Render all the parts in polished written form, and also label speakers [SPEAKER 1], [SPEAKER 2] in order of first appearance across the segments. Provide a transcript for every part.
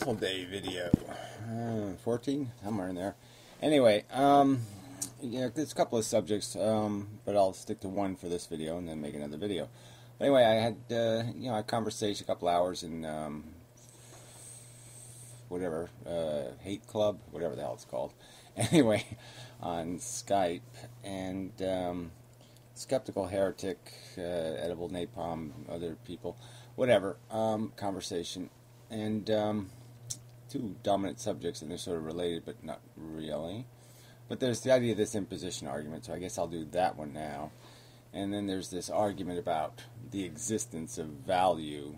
[SPEAKER 1] EfilDay video. 14? Somewhere in there. Anyway, there's a couple of subjects, but I'll stick to one for this video and then make another video. Anyway, I had, a conversation, a couple hours in, Hate Club, whatever the hell it's called. Anyway, on Skype, and Skeptical Heretic, Edible Napalm, other people, whatever, conversation, and two dominant subjects, and they're sort of related, but not really. But there's the idea of this imposition argument, so I guess I'll do that one now. And then there's this argument about the existence of value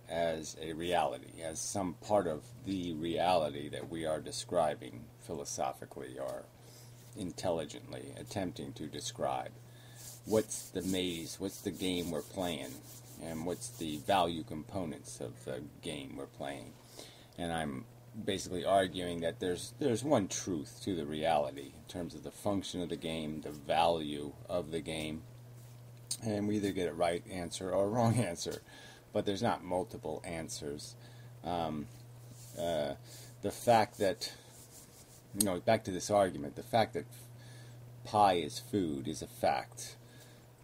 [SPEAKER 1] as a reality, as some part of the reality that we are describing philosophically or intelligently attempting to describe. What's the maze, what's the game we're playing, and what's the value components of the game we're playing. And I'm basically arguing that there's one truth to the reality in terms of the function of the game, the value of the game, and we either get a right answer or a wrong answer, but there's not multiple answers. The fact that, back to this argument, the fact that pie is food is a fact.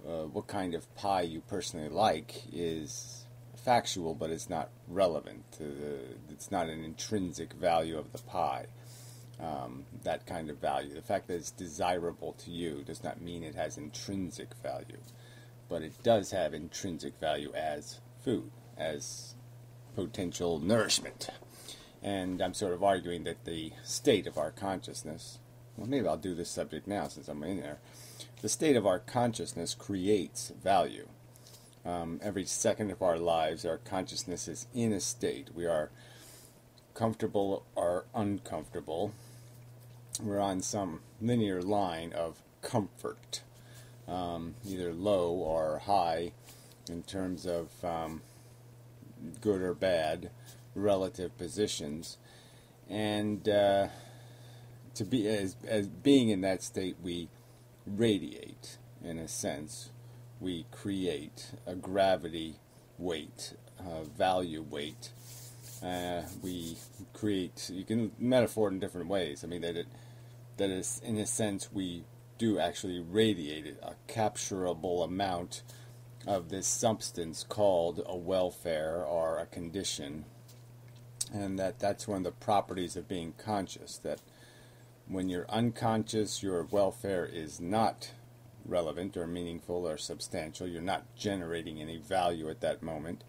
[SPEAKER 1] What kind of pie you personally like is factual, but it's not relevant. It's not an intrinsic value of the pie. That kind of value. The fact that it's desirable to you does not mean it has intrinsic value, but it does have intrinsic value as food, as potential nourishment. And I'm sort of arguing that the state of our consciousness, well, maybe I'll do this subject now since I'm in there. The state of our consciousness creates value. Every second of our lives, our consciousness is in a state. We are comfortable or uncomfortable. We're on some linear line of comfort, either low or high in terms of good or bad relative positions. And to be as being in that state, we radiate, in a sense. We create a gravity weight, value weight. We create, you can metaphor it in different ways. I mean, that is, in a sense, we do actually radiate a capturable amount of this substance called a welfare or a condition. And that's one of the properties of being conscious, that when you're unconscious, your welfare is not relevant or meaningful or substantial. You're not generating any value at that moment.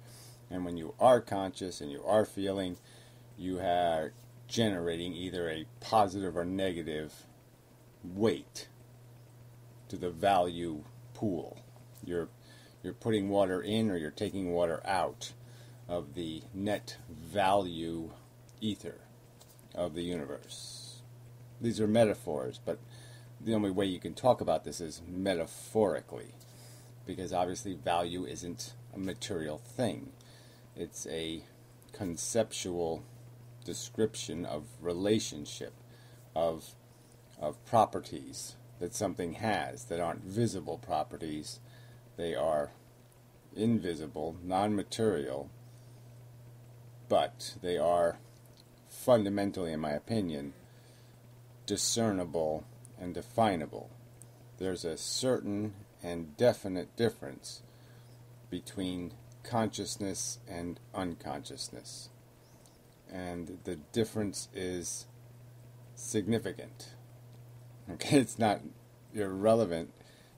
[SPEAKER 1] And when you are conscious and you are feeling, you are generating either a positive or negative weight to the value pool. You're putting water in or you're taking water out of the net value ether of the universe. These are metaphors, but the only way you can talk about this is metaphorically, because obviously value isn't a material thing. It's a conceptual description of relationship, of properties that something has that aren't visible properties. They are invisible, non-material, but they are fundamentally, in my opinion, discernible and definable. There's a certain and definite difference between consciousness and unconsciousness, and the difference is significant. Okay, it's not irrelevant,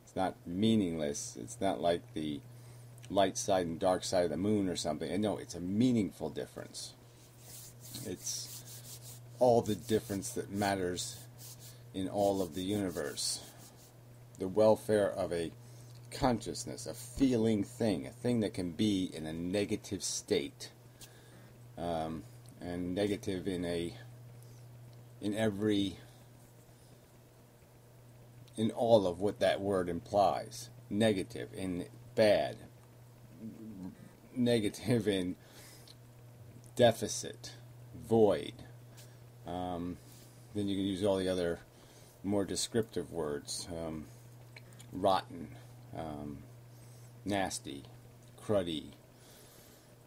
[SPEAKER 1] it's not meaningless, it's not like the light side and dark side of the moon or something. And no, it's a meaningful difference. It's all the difference that matters in all of the universe. The welfare of a consciousness, a feeling thing, a thing that can be in a negative state, and negative in all of what that word implies. Negative in bad, negative in deficit, void. Then you can use all the other more descriptive words, rotten, nasty, cruddy,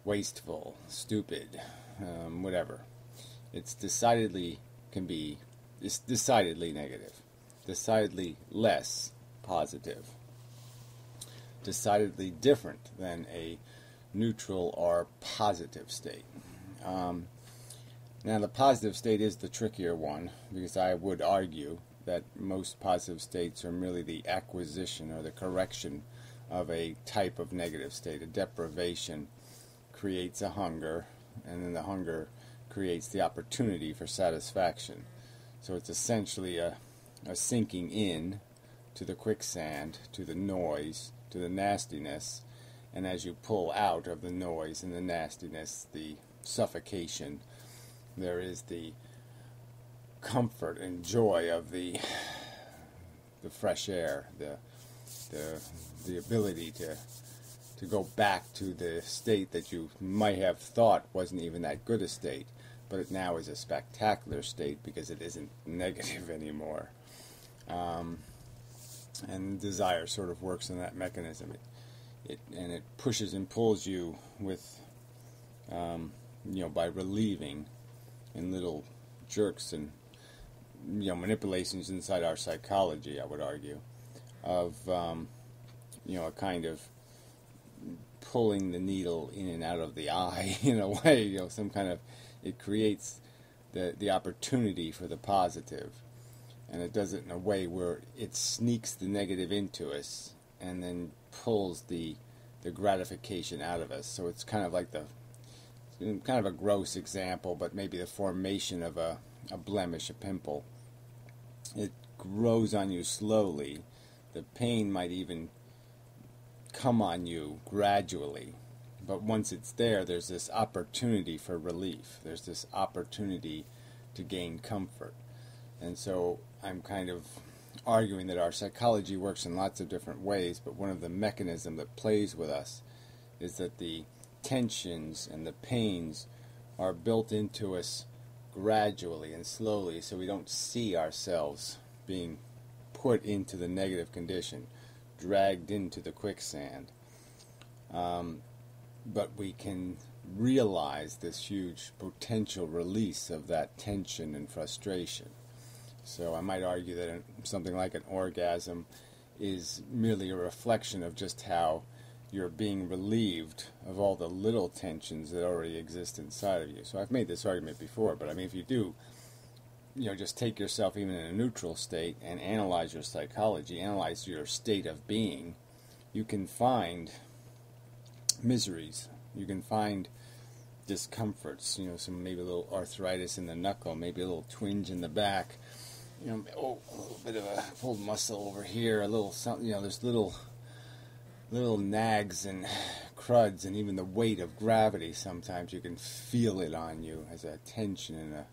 [SPEAKER 1] wasteful, stupid, whatever. It's decidedly negative, decidedly less positive, decidedly different than a neutral or positive state. Now, the positive state is the trickier one, because I would argue that most positive states are merely the acquisition or the correction of a type of negative state. A deprivation creates a hunger, and then the hunger creates the opportunity for satisfaction. So it's essentially a sinking in to the quicksand, to the noise, to the nastiness, and as you pull out of the noise and the nastiness, the suffocation, there is the comfort and joy of the fresh air, the ability to go back to the state that you might have thought wasn't even that good a state, but it now is a spectacular state because it isn't negative anymore. And desire sort of works in that mechanism. It pushes and pulls you with, by relieving in little jerks and manipulations inside our psychology, I would argue, of a kind of pulling the needle in and out of the eye in a way, some kind of, it creates the opportunity for the positive, and it does it in a way where it sneaks the negative into us and then pulls the gratification out of us. So it's kind of like kind of a gross example, but maybe the formation of a blemish, a pimple. It grows on you slowly. The pain might even come on you gradually, but once it's there, there's this opportunity for relief. There's this opportunity to gain comfort. And so I'm kind of arguing that our psychology works in lots of different ways, but one of the mechanisms that plays with us is that the tensions and the pains are built into us gradually and slowly, so we don't see ourselves being put into the negative condition, dragged into the quicksand. But we can realize this huge potential release of that tension and frustration. So I might argue that something like an orgasm is merely a reflection of just how you're being relieved of all the little tensions that already exist inside of you. So I've made this argument before, but I mean, if you do, just take yourself even in a neutral state and analyze your psychology, analyze your state of being, you can find miseries, you can find discomforts, some maybe a little arthritis in the knuckle, maybe a little twinge in the back, a little bit of a pulled muscle over here, a little something, there's little nags and cruds, and even the weight of gravity. Sometimes you can feel it on you as a tension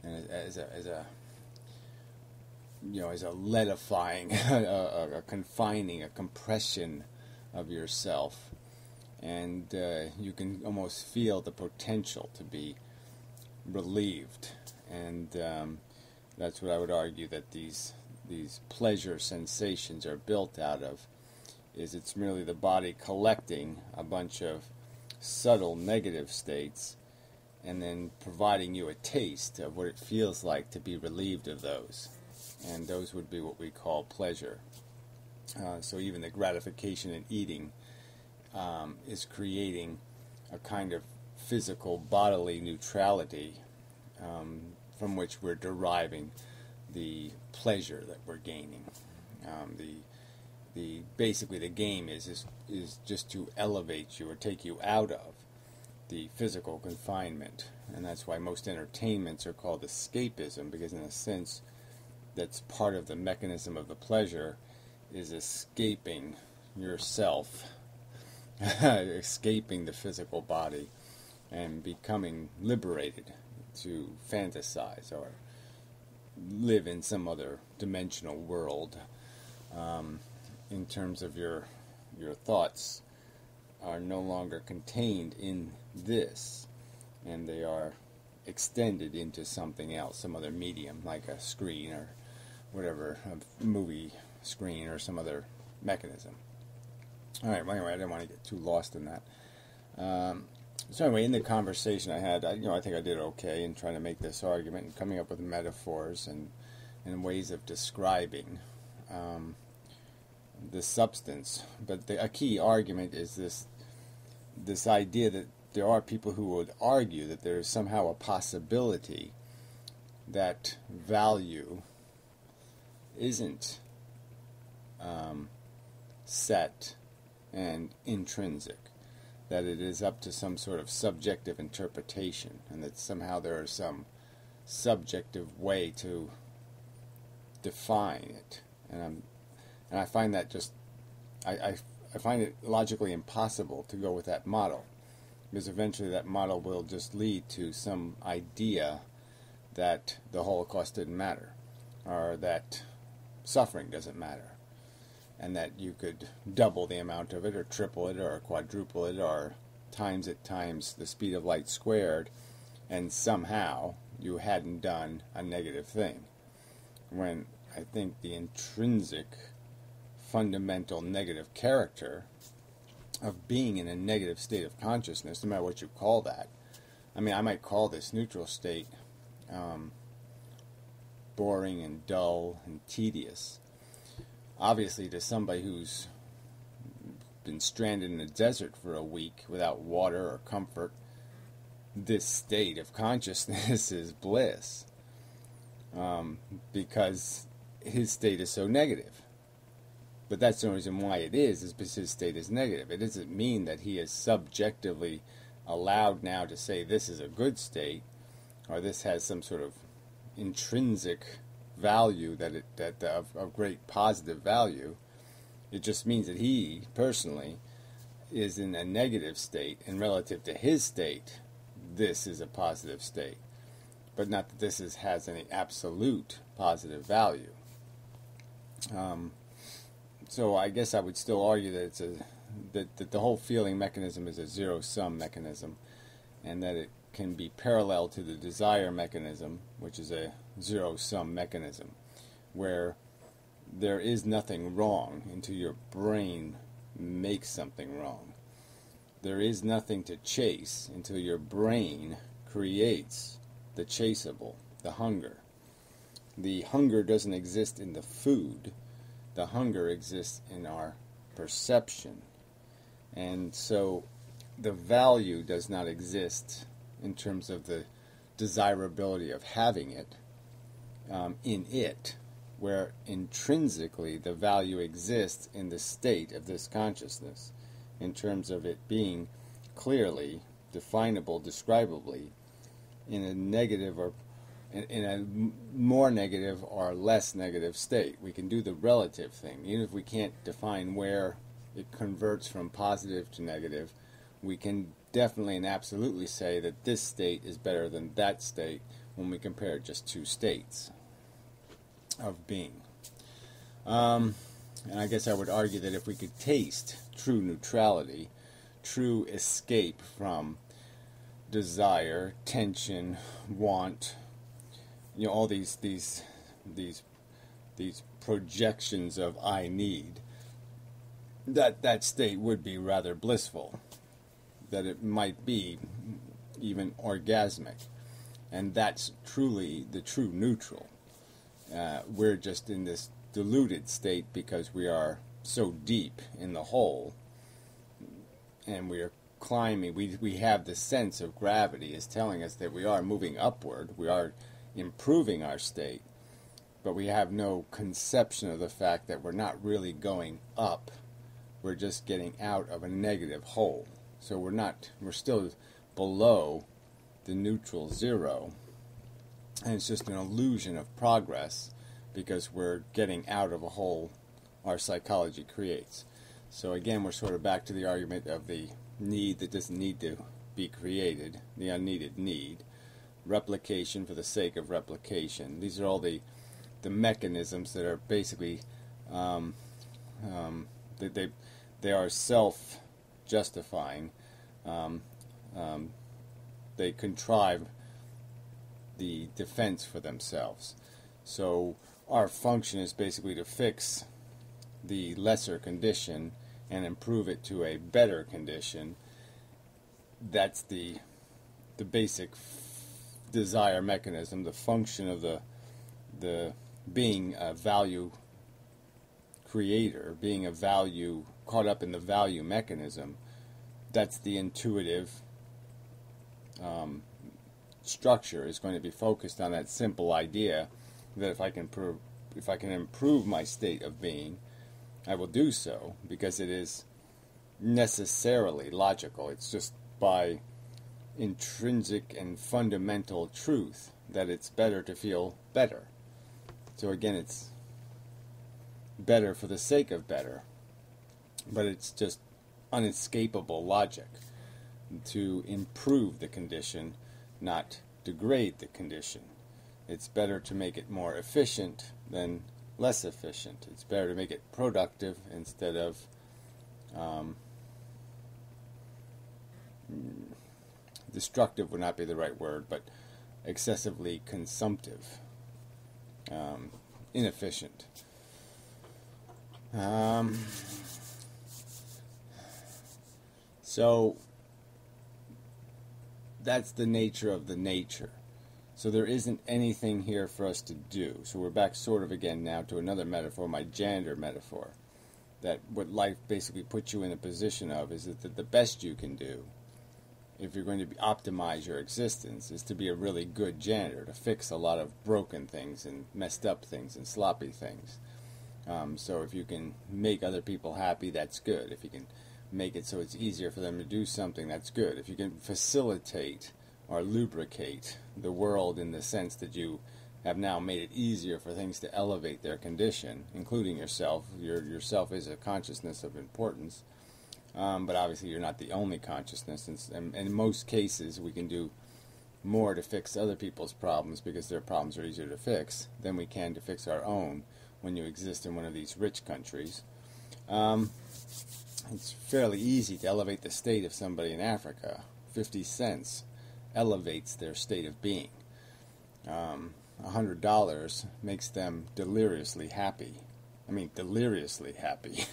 [SPEAKER 1] and as a leadifying, a confining, a compression of yourself, and you can almost feel the potential to be relieved, and that's what I would argue that these pleasure sensations are built out of. Is it's merely the body collecting a bunch of subtle negative states and then providing you a taste of what it feels like to be relieved of those. And those would be what we call pleasure. So even the gratification in eating is creating a kind of physical bodily neutrality from which we're deriving the pleasure that we're gaining. Basically the game is just to elevate you or take you out of the physical confinement, and that's why most entertainments are called escapism, because in a sense that's part of the mechanism of the pleasure, is escaping yourself, escaping the physical body and becoming liberated to fantasize or live in some other dimensional world. In terms of your thoughts are no longer contained in this, and they are extended into something else, some other medium, like a screen or whatever, a movie screen or some other mechanism. All right, well, anyway, I didn't want to get too lost in that. So anyway, in the conversation I had, I think I did okay in trying to make this argument and coming up with metaphors and ways of describing the substance. But a key argument is this idea that there are people who would argue that there is somehow a possibility that value isn't set and intrinsic, that it is up to some sort of subjective interpretation, and that somehow there is some subjective way to define it. And I find that just I find it logically impossible to go with that model, because eventually that model will just lead to some idea that the Holocaust didn't matter, or that suffering doesn't matter, and that you could double the amount of it, or triple it, or quadruple it, or times it times the speed of light squared, and somehow you hadn't done a negative thing. When I think the intrinsic, fundamental negative character of being in a negative state of consciousness, no matter what you call that, I mean, I might call this neutral state boring and dull and tedious. Obviously, to somebody who's been stranded in a desert for a week without water or comfort, this state of consciousness is bliss, because his state is so negative. But that's the reason why it is because his state is negative. It doesn't mean that he is subjectively allowed now to say this is a good state, or this has some sort of intrinsic value of great positive value. It just means that he personally is in a negative state, and relative to his state, this is a positive state. But not that this has any absolute positive value. So I guess I would still argue that that the whole feeling mechanism is a zero-sum mechanism, and that it can be parallel to the desire mechanism, which is a zero-sum mechanism, where there is nothing wrong until your brain makes something wrong. There is nothing to chase until your brain creates the chaseable, the hunger. The hunger doesn't exist in the food. The hunger exists in our perception. And so the value does not exist in terms of the desirability of having it in it, where intrinsically the value exists in the state of this consciousness, in terms of it being clearly definable, describably, in a negative or in a more negative or less negative state. We can do the relative thing. Even if we can't define where it converts from positive to negative, we can definitely and absolutely say that this state is better than that state when we compare just two states of being. And I guess I would argue that if we could taste true neutrality, true escape from desire, tension, want, all these projections of I need, that state would be rather blissful, that it might be even orgasmic, and that's truly the true neutral. We're just in this diluted state because we are so deep in the hole, and we are climbing. We have the sense of gravity is telling us that we are moving upward, we are improving our state, but we have no conception of the fact that we're not really going up. We're just getting out of a negative hole. So we're still below the neutral zero, and it's just an illusion of progress because we're getting out of a hole our psychology creates. So again, we're sort of back to the argument of the need that doesn't need to be created, the unneeded need, replication for the sake of replication. These are all the mechanisms that are basically they are self-justifying. They contrive the defense for themselves. So our function is basically to fix the lesser condition and improve it to a better condition, that's the basic desire mechanism, the function of the being a value creator, being a value, caught up in the value mechanism. That's the intuitive structure, is going to be focused on that simple idea that if I can improve my state of being, I will do so, because it is necessarily logical. It's just by intrinsic and fundamental truth that it's better to feel better. So again, it's better for the sake of better, but it's just unescapable logic to improve the condition, not degrade the condition. It's better to make it more efficient than less efficient. It's better to make it productive instead of destructive would not be the right word, but excessively consumptive, inefficient. So that's the nature of the nature. So there isn't anything here for us to do. So we're back sort of again now to another metaphor, my janitor metaphor, that what life basically puts you in a position of is that the best you can do, if you're going to optimize your existence, is to be a really good janitor, to fix a lot of broken things and messed up things and sloppy things. So if you can make other people happy, that's good. If you can make it so it's easier for them to do something, that's good. If you can facilitate or lubricate the world in the sense that you have now made it easier for things to elevate their condition, including yourself. Yourself is a consciousness of importance, but obviously you're not the only consciousness, and in most cases we can do more to fix other people's problems because their problems are easier to fix than we can to fix our own when you exist in one of these rich countries. It's fairly easy to elevate the state of somebody in Africa. 50 cents elevates their state of being. $100 makes them deliriously happy. I mean, deliriously happy,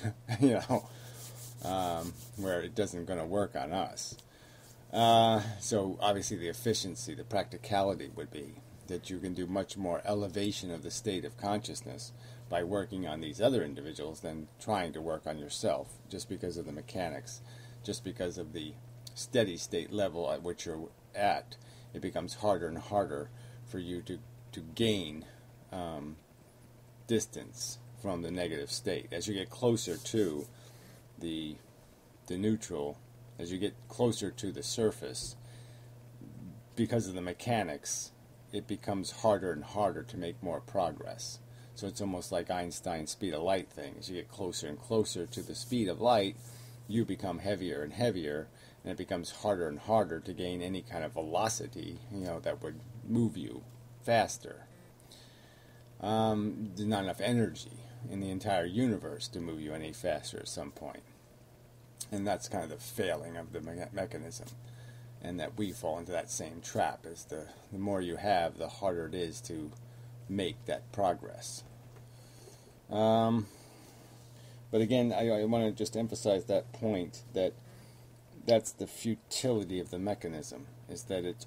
[SPEAKER 1] where it doesn't going to work on us. So obviously the efficiency, the practicality would be that you can do much more elevation of the state of consciousness by working on these other individuals than trying to work on yourself, just because of the mechanics, just because of the steady state level at which you're at. It becomes harder and harder for you to gain distance from the negative state. As you get closer to the neutral, as you get closer to the surface, because of the mechanics, it becomes harder and harder to make more progress. So it's almost like Einstein's speed of light thing. As you get closer and closer to the speed of light, you become heavier and heavier, and it becomes harder and harder to gain any kind of velocity, that would move you faster. There's not enough energy in the entire universe to move you any faster at some point. And that's kind of the failing of the mechanism. And that we fall into that same trap. Is the more you have, the harder it is to make that progress. But again, I want to just emphasize that point, that that's the futility of the mechanism, is that it's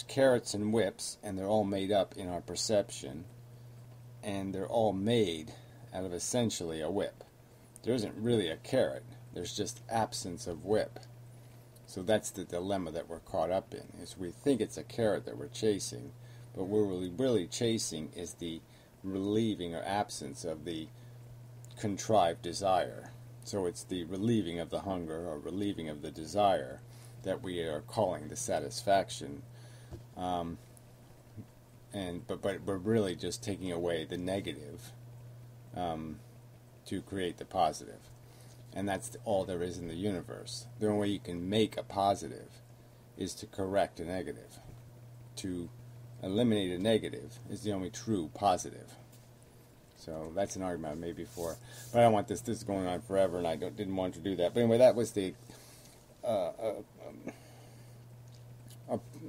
[SPEAKER 1] carrots and whips, and they're all made up in our perception, and they're all made out of essentially a whip. There isn't really a carrot, there's just absence of whip. So that's the dilemma that we're caught up in, is we think it's a carrot that we're chasing, but what we're really chasing is the relieving or absence of the contrived desire. So it's the relieving of the hunger or relieving of the desire that we are calling the satisfaction. But we're really just taking away the negative to create the positive. And that's all there is in the universe. The only way you can make a positive is to correct a negative. To eliminate a negative is the only true positive. So that's an argument I made before. But I don't want this going on forever, and I didn't want to do that. But anyway, that was a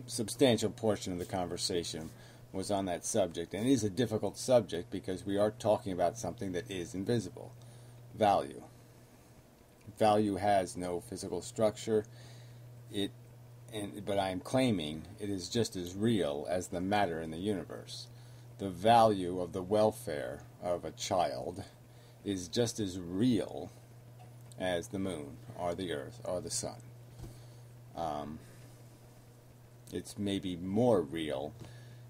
[SPEAKER 1] substantial portion of the conversation was on that subject. And it is a difficult subject because we are talking about something that is invisible. Value. value has no physical structure. But I am claiming it is just as real as the matter in the universe. The value of the welfare of a child is just as real as the moon or the earth or the sun. It's maybe more real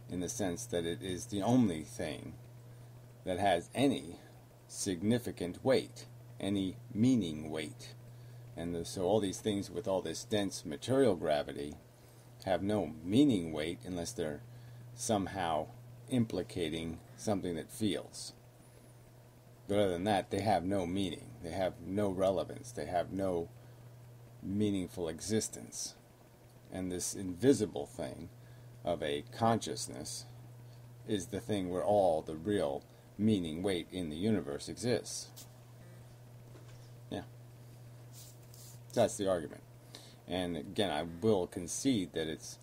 [SPEAKER 1] in the sense that it is the only thing that has any significant weight, any meaning weight. And so all these things with all this dense material gravity have no meaning weight unless they're somehow implicating something that feels. But other than that, they have no meaning. They have no relevance. They have no meaningful existence. And this invisible thing of a consciousness is the thing where all the real meaning weight in the universe exists. Yeah. That's the argument. And again, I will concede that it's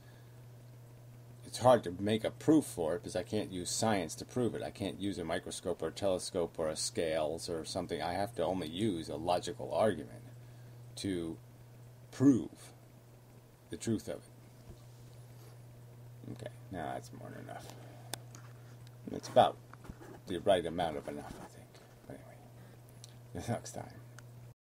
[SPEAKER 1] hard to make a proof for it because I can't use science to prove it. I can't use a microscope or a telescope or a scales or something. I have to only use a logical argument to prove the truth of it. Okay, now that's more than enough. It's about the right amount of enough, I think. But anyway, next time.